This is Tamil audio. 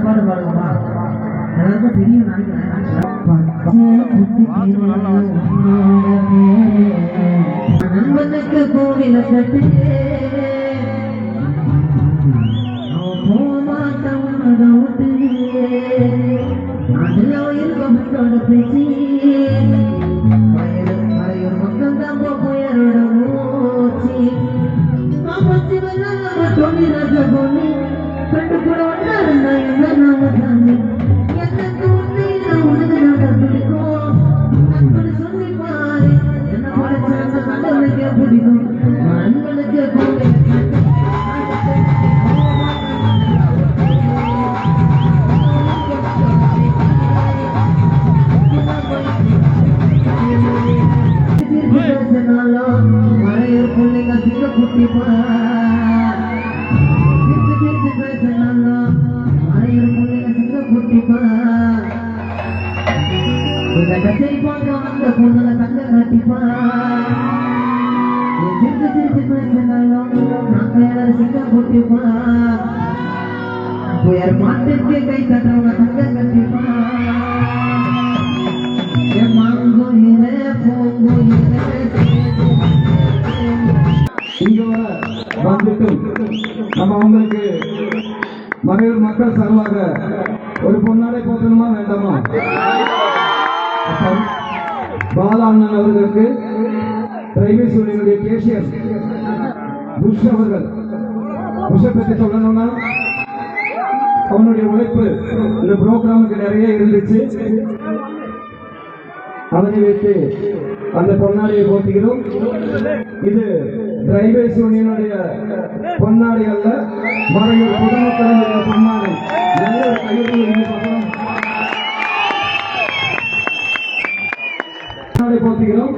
பாட்டு பாடுவோமா? எல்லாருக்கும் தெரியும் நண்பனுக்கு கோவில கட்டு பேச்சு மக்கள் தான் போயரோட மூச்சு பொண்ணு கண்டு கூட ஒன்றா இருந்தா என்ன நாம தானே எனக்கு உன்னை உனக்கு நாங்கள் பிடிக்கும் நண்பனு சொல்லி பாரு என்ன படைச்ச நல்லவனுக்கு பிடிக்கும் நண்பனுக்கு கோவில் மறையூர் பிள்ளைங்க சிக்க குட்டிப்பா கச்சேரி பார்க்க வந்த பொண்ணுல தங்க கட்டிப்பா சிரித்து சிரித்து பேசினாலும் நாங்க எல்லாரும் சிங்க குட்டிப்பா புயல் மாட்டுக்கு கை தட்டுறவங்க தங்க கட்டிப்பா இங்க வந்துட்டு நம்ம அவங்களுக்கு மறையூர் மக்கள் சார்பாக ஒரு பொன்னாடை போத்தணுமா வேண்டாமா? பாலாண்ணன் அவர்களுக்கு ரயில்வே சூழலுடைய கேஷியர் புஷ் அவர்கள் புஷை பற்றி சொல்லணும்னா அவனுடைய உழைப்பு இந்த புரோகிராமுக்கு நிறைய இருந்துச்சு. அவனை வைத்து அந்த பொன்னாடியை போட்டுகிறோம். இது ரயில்வேஸ் யூனியனுடைய பொன்னாடி அல்ல, மறையூர் பொதுமக்களுடைய பொன்னாடி. நல்ல ஒரு கையெழுத்து பொன்னாடை போட்டுகிறோம்.